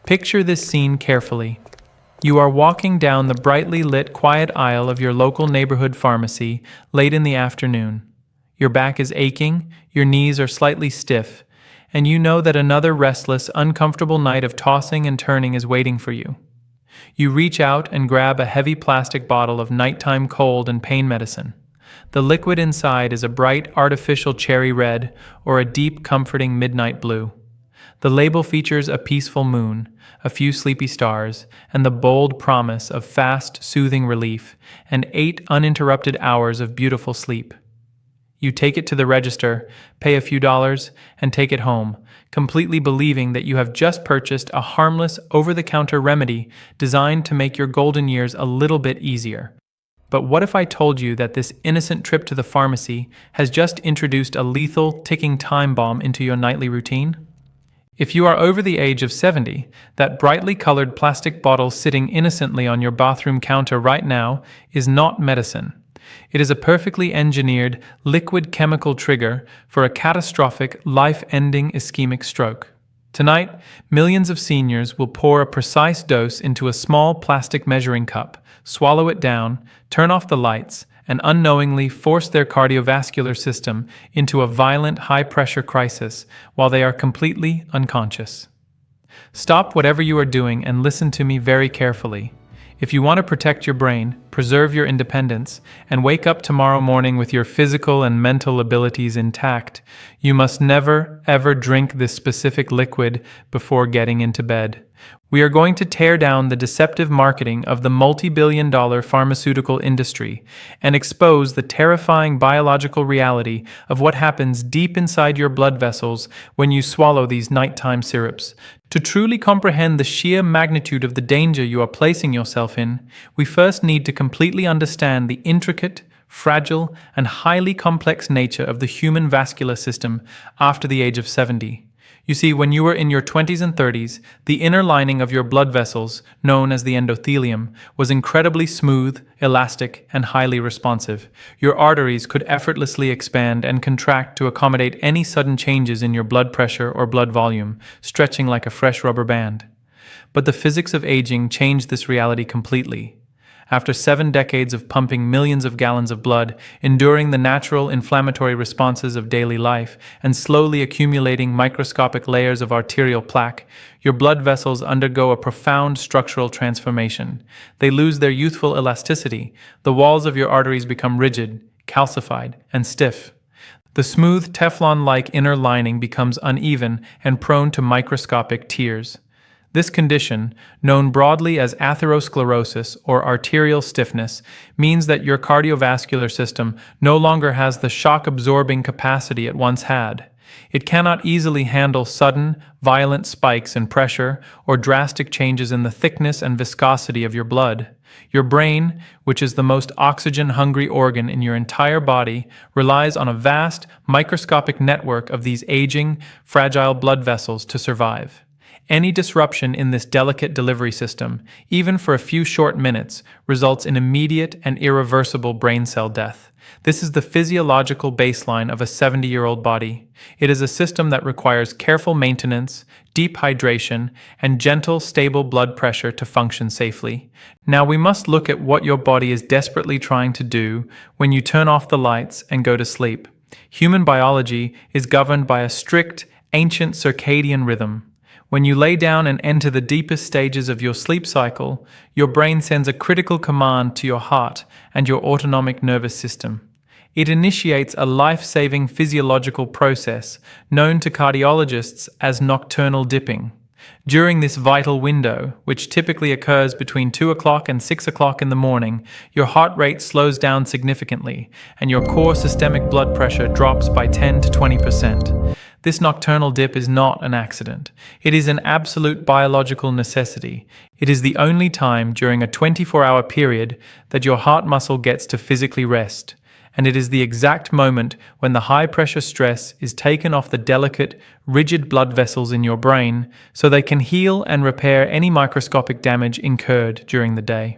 Picture this scene carefully. You are walking down the brightly lit, quiet aisle of your local neighborhood pharmacy late in the afternoon. Your back is aching, your knees are slightly stiff, and you know that another restless, uncomfortable night of tossing and turning is waiting for you. You reach out and grab a heavy plastic bottle of nighttime cold and pain medicine. The liquid inside is a bright, artificial cherry red or a deep, comforting midnight blue. The label features a peaceful moon, a few sleepy stars, and the bold promise of fast, soothing relief and 8 uninterrupted hours of beautiful sleep. You take it to the register, pay a few dollars, and take it home, completely believing that you have just purchased a harmless, over-the-counter remedy designed to make your golden years a little bit easier. But what if I told you that this innocent trip to the pharmacy has just introduced a lethal, ticking time bomb into your nightly routine? If you are over the age of 70, that brightly colored plastic bottle sitting innocently on your bathroom counter right now is not medicine. It is a perfectly engineered, liquid chemical trigger for a catastrophic, life-ending ischemic stroke. Tonight, millions of seniors will pour a precise dose into a small plastic measuring cup, swallow it down, turn off the lights, and unknowingly force their cardiovascular system into a violent high-pressure crisis while they are completely unconscious. Stop whatever you are doing and listen to me very carefully. If you want to protect your brain, preserve your independence, and wake up tomorrow morning with your physical and mental abilities intact, you must never, ever drink this specific liquid before getting into bed. We are going to tear down the deceptive marketing of the multi-billion-dollar pharmaceutical industry and expose the terrifying biological reality of what happens deep inside your blood vessels when you swallow these nighttime syrups. To truly comprehend the sheer magnitude of the danger you are placing yourself in, we first need to completely understand the intricate, fragile, and highly complex nature of the human vascular system after the age of 70. You see, when you were in your 20s and 30s, the inner lining of your blood vessels, known as the endothelium, was incredibly smooth, elastic, and highly responsive. Your arteries could effortlessly expand and contract to accommodate any sudden changes in your blood pressure or blood volume, stretching like a fresh rubber band. But the physics of aging changed this reality completely. After 7 decades of pumping millions of gallons of blood, enduring the natural inflammatory responses of daily life, and slowly accumulating microscopic layers of arterial plaque, your blood vessels undergo a profound structural transformation. They lose their youthful elasticity. The walls of your arteries become rigid, calcified, and stiff. The smooth, Teflon-like inner lining becomes uneven and prone to microscopic tears. This condition, known broadly as atherosclerosis or arterial stiffness, means that your cardiovascular system no longer has the shock-absorbing capacity it once had. It cannot easily handle sudden, violent spikes in pressure or drastic changes in the thickness and viscosity of your blood. Your brain, which is the most oxygen-hungry organ in your entire body, relies on a vast, microscopic network of these aging, fragile blood vessels to survive. Any disruption in this delicate delivery system, even for a few short minutes, results in immediate and irreversible brain cell death. This is the physiological baseline of a 70-year-old body. It is a system that requires careful maintenance, deep hydration, and gentle, stable blood pressure to function safely. Now we must look at what your body is desperately trying to do when you turn off the lights and go to sleep. Human biology is governed by a strict, ancient circadian rhythm. When you lay down and enter the deepest stages of your sleep cycle, your brain sends a critical command to your heart and your autonomic nervous system. It initiates a life-saving physiological process known to cardiologists as nocturnal dipping. During this vital window, which typically occurs between 2 o'clock and 6 o'clock in the morning, your heart rate slows down significantly and your core systemic blood pressure drops by 10 to 20%. This nocturnal dip is not an accident. It is an absolute biological necessity. It is the only time during a 24-hour period that your heart muscle gets to physically rest. And it is the exact moment when the high-pressure stress is taken off the delicate, rigid blood vessels in your brain so they can heal and repair any microscopic damage incurred during the day.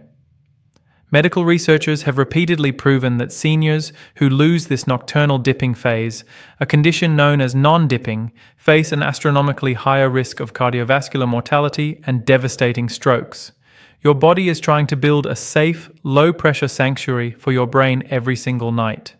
Medical researchers have repeatedly proven that seniors who lose this nocturnal dipping phase, a condition known as non-dipping, face an astronomically higher risk of cardiovascular mortality and devastating strokes. Your body is trying to build a safe, low-pressure sanctuary for your brain every single night.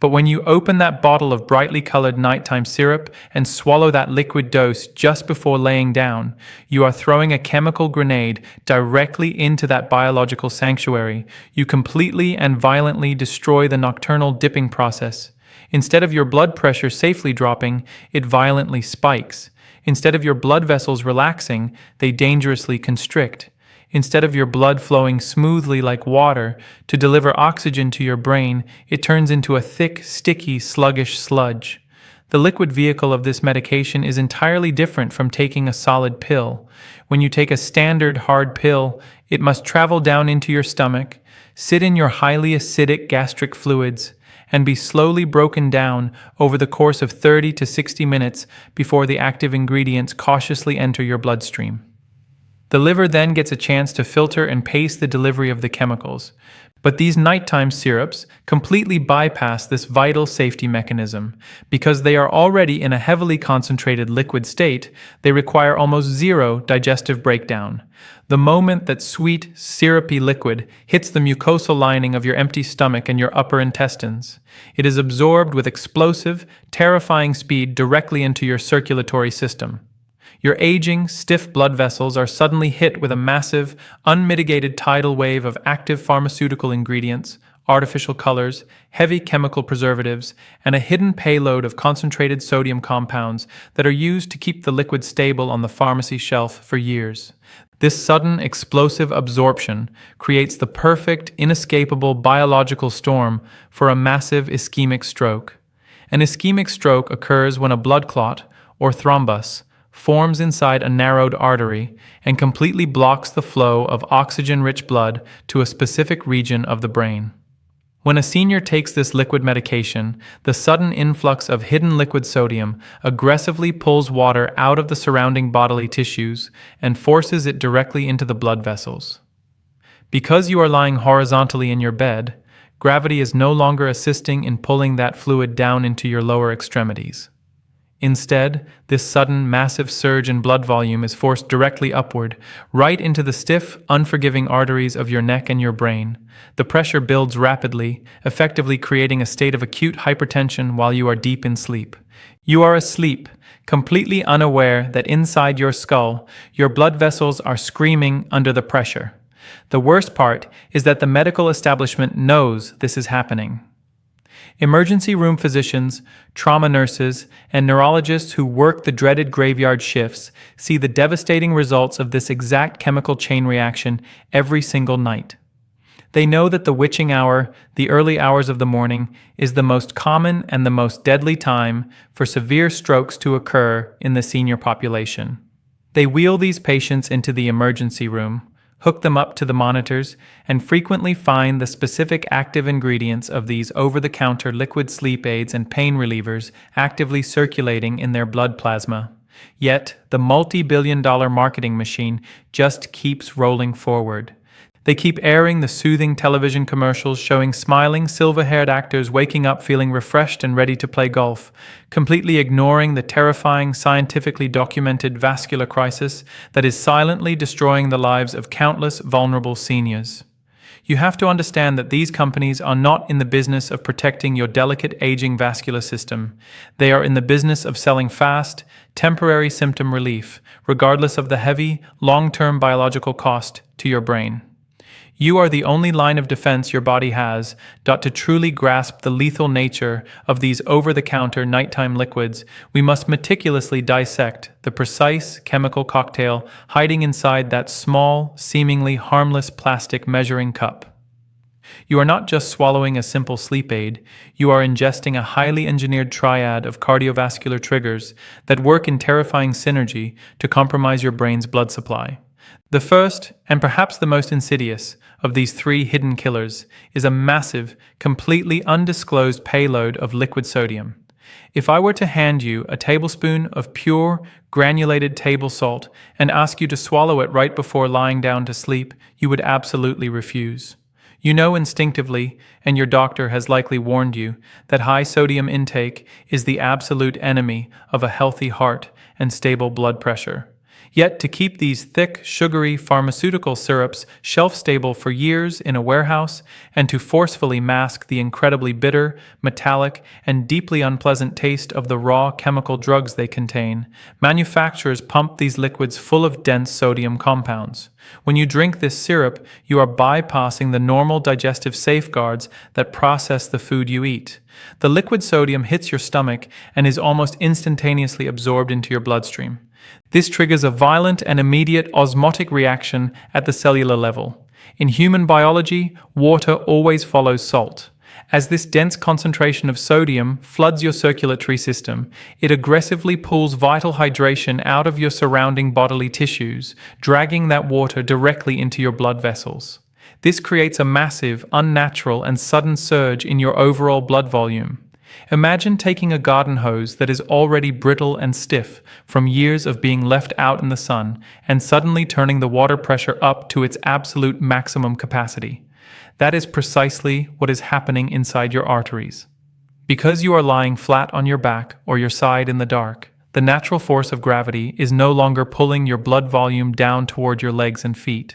But when you open that bottle of brightly colored nighttime syrup and swallow that liquid dose just before laying down, you are throwing a chemical grenade directly into that biological sanctuary. You completely and violently destroy the nocturnal dipping process. Instead of your blood pressure safely dropping, it violently spikes. Instead of your blood vessels relaxing, they dangerously constrict. Instead of your blood flowing smoothly like water to deliver oxygen to your brain, it turns into a thick, sticky, sluggish sludge. The liquid vehicle of this medication is entirely different from taking a solid pill. When you take a standard hard pill, it must travel down into your stomach, sit in your highly acidic gastric fluids, and be slowly broken down over the course of 30 to 60 minutes before the active ingredients cautiously enter your bloodstream. The liver then gets a chance to filter and pace the delivery of the chemicals. But these nighttime syrups completely bypass this vital safety mechanism. Because they are already in a heavily concentrated liquid state, they require almost zero digestive breakdown. The moment that sweet, syrupy liquid hits the mucosal lining of your empty stomach and your upper intestines, it is absorbed with explosive, terrifying speed directly into your circulatory system. Your aging, stiff blood vessels are suddenly hit with a massive, unmitigated tidal wave of active pharmaceutical ingredients, artificial colors, heavy chemical preservatives, and a hidden payload of concentrated sodium compounds that are used to keep the liquid stable on the pharmacy shelf for years. This sudden, explosive absorption creates the perfect, inescapable biological storm for a massive ischemic stroke. An ischemic stroke occurs when a blood clot, or thrombus, forms inside a narrowed artery and completely blocks the flow of oxygen-rich blood to a specific region of the brain. When a senior takes this liquid medication, the sudden influx of hidden liquid sodium aggressively pulls water out of the surrounding bodily tissues and forces it directly into the blood vessels. Because you are lying horizontally in your bed, gravity is no longer assisting in pulling that fluid down into your lower extremities. Instead, this sudden, massive surge in blood volume is forced directly upward, right into the stiff, unforgiving arteries of your neck and your brain. The pressure builds rapidly, effectively creating a state of acute hypertension while you are deep in sleep. You are asleep, completely unaware that inside your skull, your blood vessels are screaming under the pressure. The worst part is that the medical establishment knows this is happening. Emergency room physicians, trauma nurses, and neurologists who work the dreaded graveyard shifts see the devastating results of this exact chemical chain reaction every single night. They know that the witching hour, the early hours of the morning, is the most common and the most deadly time for severe strokes to occur in the senior population. They wheel these patients into the emergency room, hook them up to the monitors, and frequently find the specific active ingredients of these over-the-counter liquid sleep aids and pain relievers actively circulating in their blood plasma. Yet, the multi-billion-dollar marketing machine just keeps rolling forward. They keep airing the soothing television commercials showing smiling, silver-haired actors waking up feeling refreshed and ready to play golf, completely ignoring the terrifying, scientifically documented vascular crisis that is silently destroying the lives of countless vulnerable seniors. You have to understand that these companies are not in the business of protecting your delicate aging vascular system. They are in the business of selling fast, temporary symptom relief, regardless of the heavy, long-term biological cost to your brain. You are the only line of defense your body has to truly grasp the lethal nature of these over-the-counter nighttime liquids. We must meticulously dissect the precise chemical cocktail hiding inside that small, seemingly harmless plastic measuring cup. You are not just swallowing a simple sleep aid, you are ingesting a highly engineered triad of cardiovascular triggers that work in terrifying synergy to compromise your brain's blood supply. The first, and perhaps the most insidious, of these three hidden killers is a massive, completely undisclosed payload of liquid sodium. If I were to hand you a tablespoon of pure, granulated table salt and ask you to swallow it right before lying down to sleep, you would absolutely refuse. You know instinctively, and your doctor has likely warned you, that high sodium intake is the absolute enemy of a healthy heart and stable blood pressure. Yet, to keep these thick, sugary pharmaceutical syrups shelf-stable for years in a warehouse, and to forcefully mask the incredibly bitter, metallic, and deeply unpleasant taste of the raw chemical drugs they contain, manufacturers pump these liquids full of dense sodium compounds. When you drink this syrup, you are bypassing the normal digestive safeguards that process the food you eat. The liquid sodium hits your stomach and is almost instantaneously absorbed into your bloodstream. This triggers a violent and immediate osmotic reaction at the cellular level. In human biology, water always follows salt. As this dense concentration of sodium floods your circulatory system, it aggressively pulls vital hydration out of your surrounding bodily tissues, dragging that water directly into your blood vessels. This creates a massive, unnatural, and sudden surge in your overall blood volume. Imagine taking a garden hose that is already brittle and stiff from years of being left out in the sun and suddenly turning the water pressure up to its absolute maximum capacity. That is precisely what is happening inside your arteries. Because you are lying flat on your back or your side in the dark, the natural force of gravity is no longer pulling your blood volume down toward your legs and feet.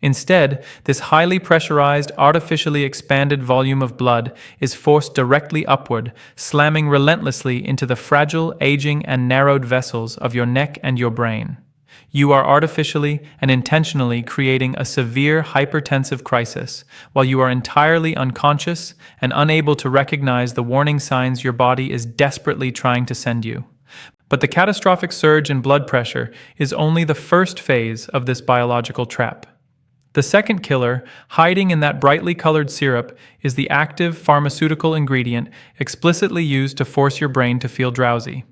Instead, this highly pressurized, artificially expanded volume of blood is forced directly upward, slamming relentlessly into the fragile, aging, and narrowed vessels of your neck and your brain. You are artificially and intentionally creating a severe hypertensive crisis, while you are entirely unconscious and unable to recognize the warning signs your body is desperately trying to send you. But the catastrophic surge in blood pressure is only the first phase of this biological trap. The second killer, hiding in that brightly colored syrup, is the active pharmaceutical ingredient explicitly used to force your brain to feel drowsy.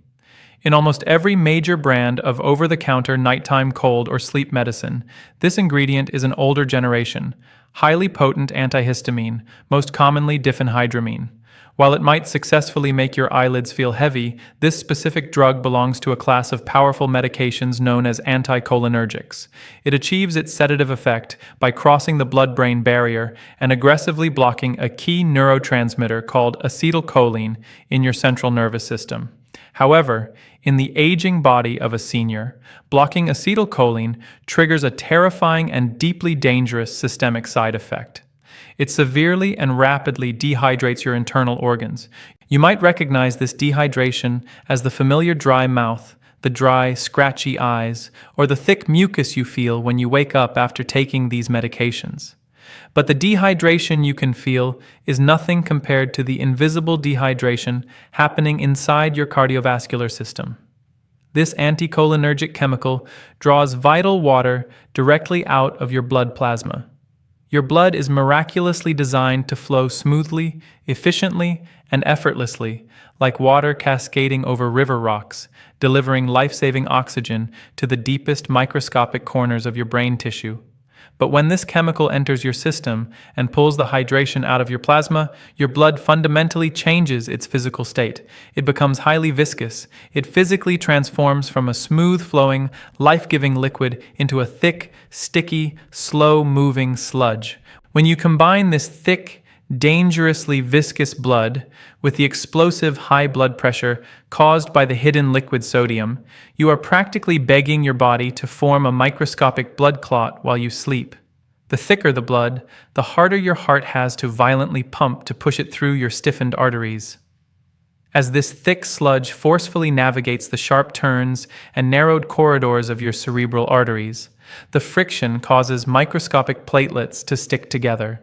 In almost every major brand of over-the-counter nighttime cold or sleep medicine, this ingredient is an older generation, highly potent antihistamine, most commonly diphenhydramine. While it might successfully make your eyelids feel heavy, this specific drug belongs to a class of powerful medications known as anti-cholinergics. It achieves its sedative effect by crossing the blood-brain barrier and aggressively blocking a key neurotransmitter called acetylcholine in your central nervous system. However, in the aging body of a senior, blocking acetylcholine triggers a terrifying and deeply dangerous systemic side effect. It severely and rapidly dehydrates your internal organs. You might recognize this dehydration as the familiar dry mouth, the dry, scratchy eyes, or the thick mucus you feel when you wake up after taking these medications. But the dehydration you can feel is nothing compared to the invisible dehydration happening inside your cardiovascular system. This anticholinergic chemical draws vital water directly out of your blood plasma. Your blood is miraculously designed to flow smoothly, efficiently, and effortlessly, like water cascading over river rocks, delivering life-saving oxygen to the deepest microscopic corners of your brain tissue. But when this chemical enters your system and pulls the hydration out of your plasma, your blood fundamentally changes its physical state. It becomes highly viscous. It physically transforms from a smooth-flowing, life-giving liquid into a thick, sticky, slow-moving sludge. When you combine this thick, dangerously viscous blood with the explosive high blood pressure caused by the hidden liquid sodium, you are practically begging your body to form a microscopic blood clot while you sleep. The thicker the blood, the harder your heart has to violently pump to push it through your stiffened arteries. As this thick sludge forcefully navigates the sharp turns and narrowed corridors of your cerebral arteries, the friction causes microscopic platelets to stick together.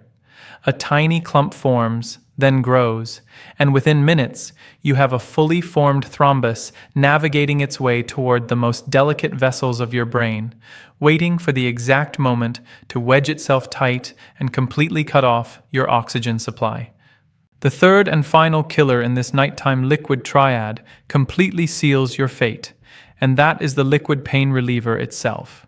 A tiny clump forms, then grows, and within minutes, you have a fully formed thrombus navigating its way toward the most delicate vessels of your brain, waiting for the exact moment to wedge itself tight and completely cut off your oxygen supply. The third and final killer in this nighttime liquid triad completely seals your fate, and that is the liquid pain reliever itself.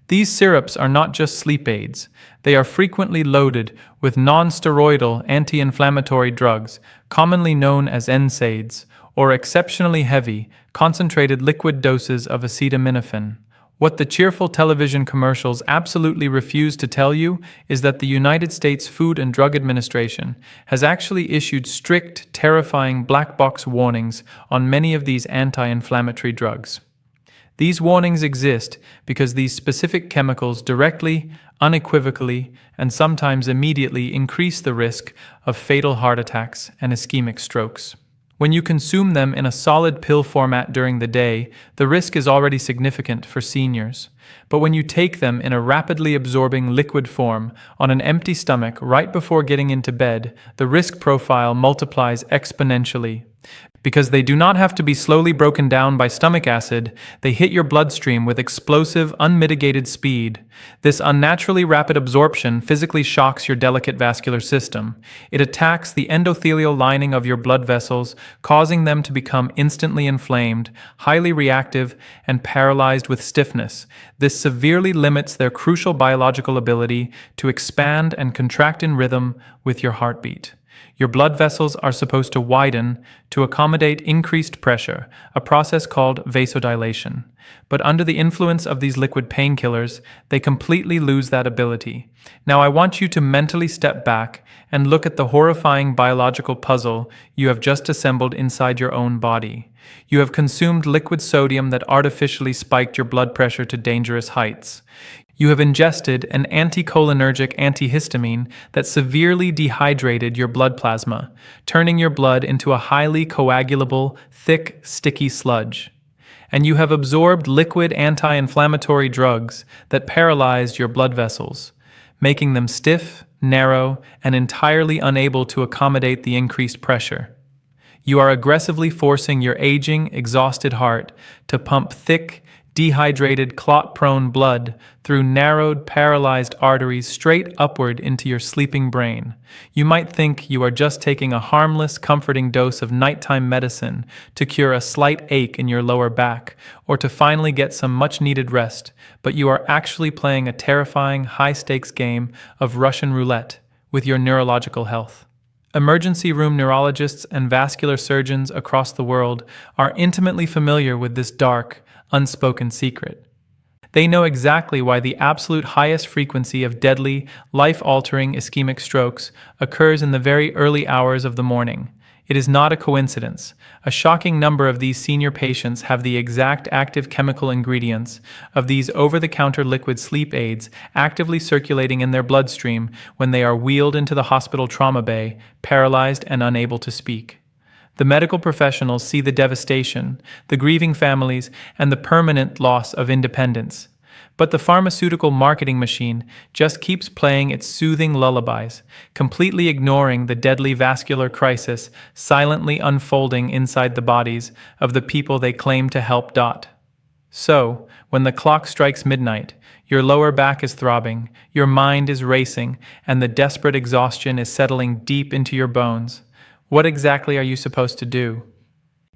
These syrups are not just sleep aids. They are frequently loaded with non-steroidal anti-inflammatory drugs, commonly known as NSAIDs, or exceptionally heavy, concentrated liquid doses of acetaminophen. What the cheerful television commercials absolutely refuse to tell you is that the United States Food and Drug Administration has actually issued strict, terrifying black box warnings on many of these anti-inflammatory drugs. These warnings exist because these specific chemicals directly, unequivocally, and sometimes immediately increase the risk of fatal heart attacks and ischemic strokes. When you consume them in a solid pill format during the day, the risk is already significant for seniors. But when you take them in a rapidly absorbing liquid form on an empty stomach right before getting into bed, the risk profile multiplies exponentially. Because they do not have to be slowly broken down by stomach acid, they hit your bloodstream with explosive, unmitigated speed. This unnaturally rapid absorption physically shocks your delicate vascular system. It attacks the endothelial lining of your blood vessels, causing them to become instantly inflamed, highly reactive, and paralyzed with stiffness. This severely limits their crucial biological ability to expand and contract in rhythm with your heartbeat. Your blood vessels are supposed to widen to accommodate increased pressure, a process called vasodilation. But under the influence of these liquid painkillers, they completely lose that ability. Now I want you to mentally step back and look at the horrifying biological puzzle you have just assembled inside your own body. You have consumed liquid sodium that artificially spiked your blood pressure to dangerous heights. You have ingested an anti-cholinergic antihistamine that severely dehydrated your blood plasma, turning your blood into a highly coagulable, thick, sticky sludge. And you have absorbed liquid anti-inflammatory drugs that paralyzed your blood vessels, making them stiff, narrow, and entirely unable to accommodate the increased pressure. You are aggressively forcing your aging, exhausted heart to pump thick, dehydrated, clot-prone blood through narrowed, paralyzed arteries straight upward into your sleeping brain. You might think you are just taking a harmless, comforting dose of nighttime medicine to cure a slight ache in your lower back or to finally get some much-needed rest, but you are actually playing a terrifying, high-stakes game of Russian roulette with your neurological health. Emergency room neurologists and vascular surgeons across the world are intimately familiar with this dark, unspoken secret. They know exactly why the absolute highest frequency of deadly, life-altering ischemic strokes occurs in the very early hours of the morning. It is not a coincidence. A shocking number of these senior patients have the exact active chemical ingredients of these over-the-counter liquid sleep aids actively circulating in their bloodstream when they are wheeled into the hospital trauma bay, paralyzed and unable to speak. The medical professionals see the devastation, the grieving families, and the permanent loss of independence. But the pharmaceutical marketing machine just keeps playing its soothing lullabies, completely ignoring the deadly vascular crisis silently unfolding inside the bodies of the people they claim to help. So, when the clock strikes midnight, your lower back is throbbing, your mind is racing, and the desperate exhaustion is settling deep into your bones. What exactly are you supposed to do?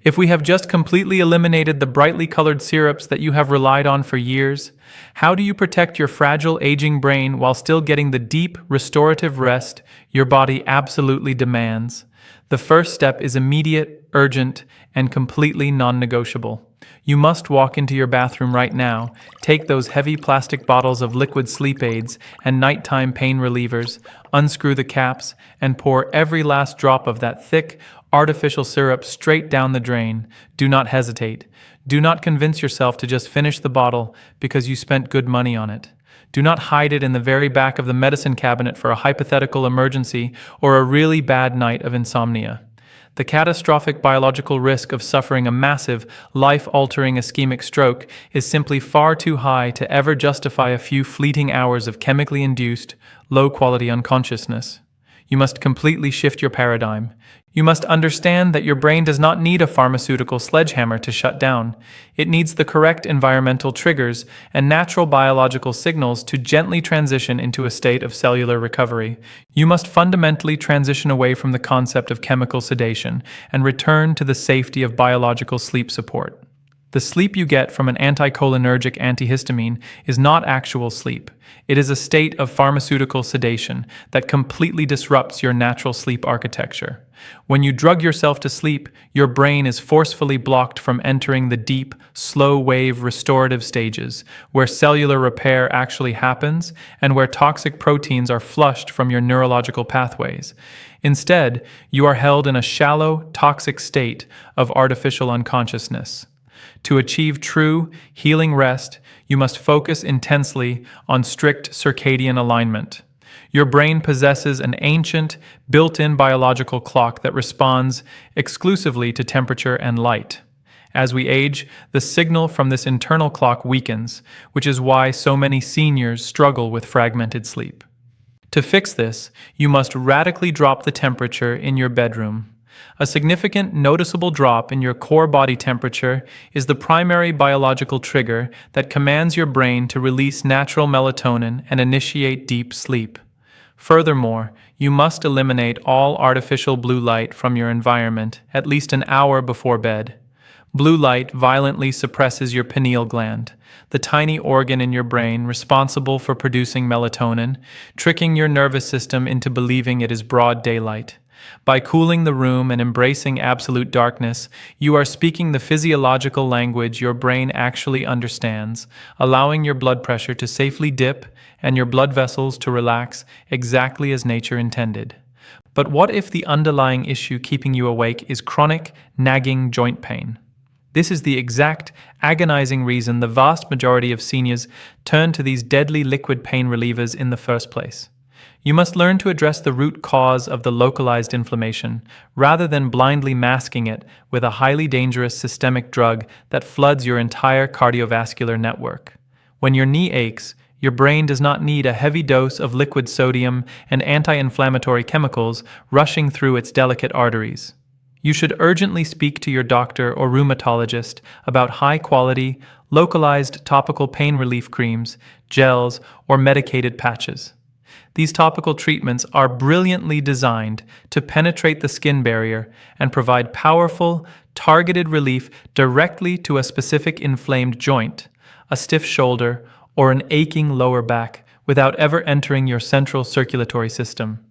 If we have just completely eliminated the brightly colored syrups that you have relied on for years, how do you protect your fragile, aging brain while still getting the deep, restorative rest your body absolutely demands? The first step is immediate, urgent, and completely non-negotiable. You must walk into your bathroom right now, take those heavy plastic bottles of liquid sleep aids and nighttime pain relievers, unscrew the caps, and pour every last drop of that thick, artificial syrup straight down the drain. Do not hesitate. Do not convince yourself to just finish the bottle because you spent good money on it. Do not hide it in the very back of the medicine cabinet for a hypothetical emergency or a really bad night of insomnia. The catastrophic biological risk of suffering a massive, life-altering ischemic stroke is simply far too high to ever justify a few fleeting hours of chemically induced, low-quality unconsciousness. You must completely shift your paradigm. You must understand that your brain does not need a pharmaceutical sledgehammer to shut down. It needs the correct environmental triggers and natural biological signals to gently transition into a state of cellular recovery. You must fundamentally transition away from the concept of chemical sedation and return to the safety of biological sleep support. The sleep you get from an anti-cholinergic antihistamine is not actual sleep. It is a state of pharmaceutical sedation that completely disrupts your natural sleep architecture. When you drug yourself to sleep, your brain is forcefully blocked from entering the deep, slow-wave restorative stages, where cellular repair actually happens and where toxic proteins are flushed from your neurological pathways. Instead, you are held in a shallow, toxic state of artificial unconsciousness. To achieve true, healing rest, you must focus intensely on strict circadian alignment. Your brain possesses an ancient, built-in biological clock that responds exclusively to temperature and light. As we age, the signal from this internal clock weakens, which is why so many seniors struggle with fragmented sleep. To fix this, you must radically drop the temperature in your bedroom. A significant, noticeable drop in your core body temperature is the primary biological trigger that commands your brain to release natural melatonin and initiate deep sleep. Furthermore, you must eliminate all artificial blue light from your environment at least an hour before bed. Blue light violently suppresses your pineal gland, the tiny organ in your brain responsible for producing melatonin, tricking your nervous system into believing it is broad daylight. By cooling the room and embracing absolute darkness, you are speaking the physiological language your brain actually understands, allowing your blood pressure to safely dip and your blood vessels to relax exactly as nature intended. But what if the underlying issue keeping you awake is chronic, nagging joint pain? This is the exact, agonizing reason the vast majority of seniors turn to these deadly liquid pain relievers in the first place. You must learn to address the root cause of the localized inflammation, rather than blindly masking it with a highly dangerous systemic drug that floods your entire cardiovascular network. When your knee aches, your brain does not need a heavy dose of liquid sodium and anti-inflammatory chemicals rushing through its delicate arteries. You should urgently speak to your doctor or rheumatologist about high-quality, localized topical pain relief creams, gels, or medicated patches. These topical treatments are brilliantly designed to penetrate the skin barrier and provide powerful, targeted relief directly to a specific inflamed joint, a stiff shoulder, or an aching lower back without ever entering your central circulatory system.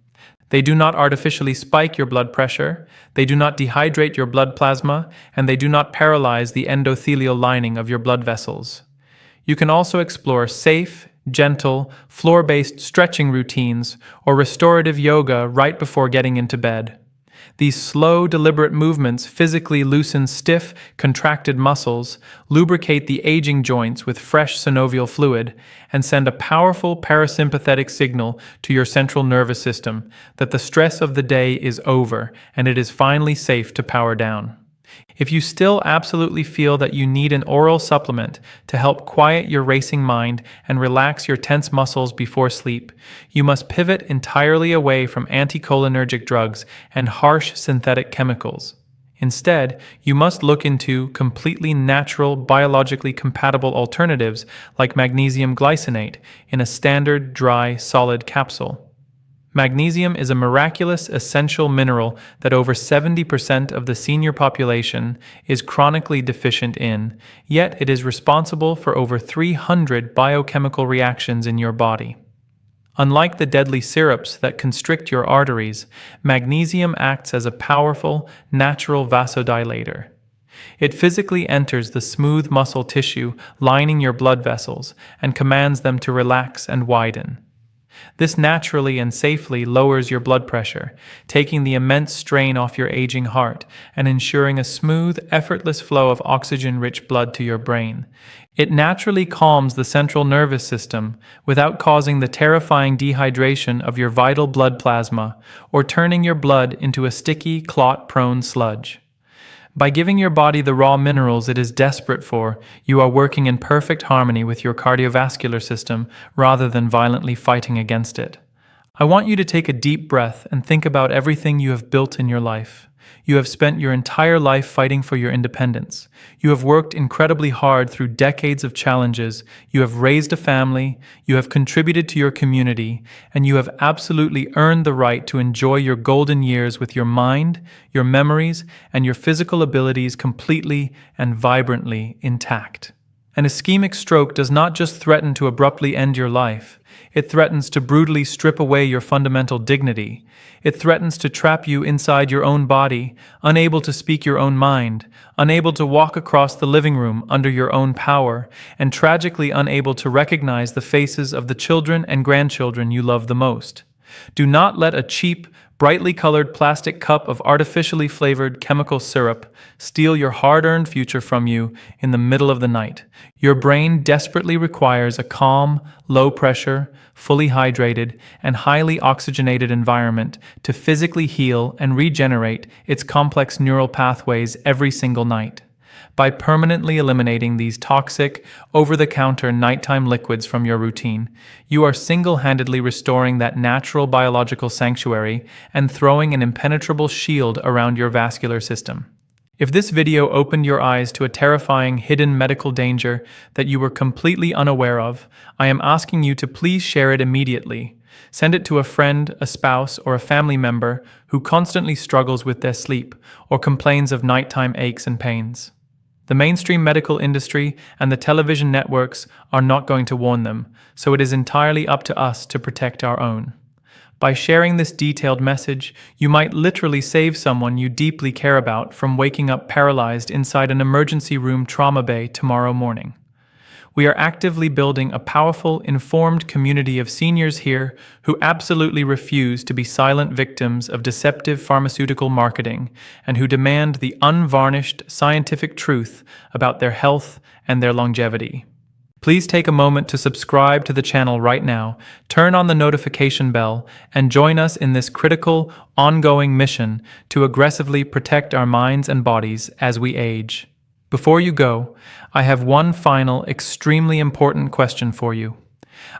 They do not artificially spike your blood pressure, they do not dehydrate your blood plasma, and they do not paralyze the endothelial lining of your blood vessels. You can also explore safe, gentle, floor-based stretching routines or restorative yoga right before getting into bed. These slow, deliberate movements physically loosen stiff, contracted muscles, lubricate the aging joints with fresh synovial fluid, and send a powerful parasympathetic signal to your central nervous system that the stress of the day is over and it is finally safe to power down. If you still absolutely feel that you need an oral supplement to help quiet your racing mind and relax your tense muscles before sleep, you must pivot entirely away from anti-cholinergic drugs and harsh synthetic chemicals. Instead, you must look into completely natural, biologically compatible alternatives like magnesium glycinate in a standard, dry, solid capsule. Magnesium is a miraculous essential mineral that over 70% of the senior population is chronically deficient in, yet it is responsible for over 300 biochemical reactions in your body. Unlike the deadly syrups that constrict your arteries, magnesium acts as a powerful, natural vasodilator. It physically enters the smooth muscle tissue lining your blood vessels and commands them to relax and widen. This naturally and safely lowers your blood pressure, taking the immense strain off your aging heart and ensuring a smooth, effortless flow of oxygen-rich blood to your brain. It naturally calms the central nervous system without causing the terrifying dehydration of your vital blood plasma or turning your blood into a sticky, clot-prone sludge. By giving your body the raw minerals it is desperate for, you are working in perfect harmony with your cardiovascular system rather than violently fighting against it. I want you to take a deep breath and think about everything you have built in your life. You have spent your entire life fighting for your independence. You have worked incredibly hard through decades of challenges. You have raised a family, you have contributed to your community, and you have absolutely earned the right to enjoy your golden years with your mind, your memories, and your physical abilities completely and vibrantly intact. An ischemic stroke does not just threaten to abruptly end your life, it threatens to brutally strip away your fundamental dignity. It threatens to trap you inside your own body, unable to speak your own mind, unable to walk across the living room under your own power, and tragically unable to recognize the faces of the children and grandchildren you love the most. Do not let a cheap, brightly colored plastic cup of artificially flavored chemical syrup steal your hard-earned future from you in the middle of the night. Your brain desperately requires a calm, low-pressure, fully hydrated, and highly oxygenated environment to physically heal and regenerate its complex neural pathways every single night. By permanently eliminating these toxic, over-the-counter nighttime liquids from your routine, you are single-handedly restoring that natural biological sanctuary and throwing an impenetrable shield around your vascular system. If this video opened your eyes to a terrifying hidden medical danger that you were completely unaware of, I am asking you to please share it immediately. Send it to a friend, a spouse, or a family member who constantly struggles with their sleep or complains of nighttime aches and pains. The mainstream medical industry and the television networks are not going to warn them, so it is entirely up to us to protect our own. By sharing this detailed message, you might literally save someone you deeply care about from waking up paralyzed inside an emergency room trauma bay tomorrow morning. We are actively building a powerful, informed community of seniors here who absolutely refuse to be silent victims of deceptive pharmaceutical marketing and who demand the unvarnished scientific truth about their health and their longevity. Please take a moment to subscribe to the channel right now, turn on the notification bell, and join us in this critical, ongoing mission to aggressively protect our minds and bodies as we age. Before you go, I have one final, extremely important question for you.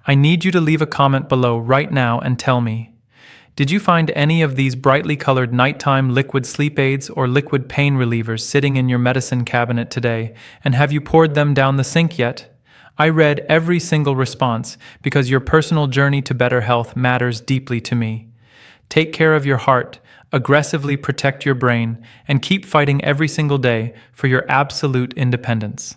I need you to leave a comment below right now and tell me, did you find any of these brightly colored nighttime liquid sleep aids or liquid pain relievers sitting in your medicine cabinet today, and have you poured them down the sink yet? I read every single response because your personal journey to better health matters deeply to me. Take care of your heart, aggressively protect your brain, and keep fighting every single day for your absolute independence.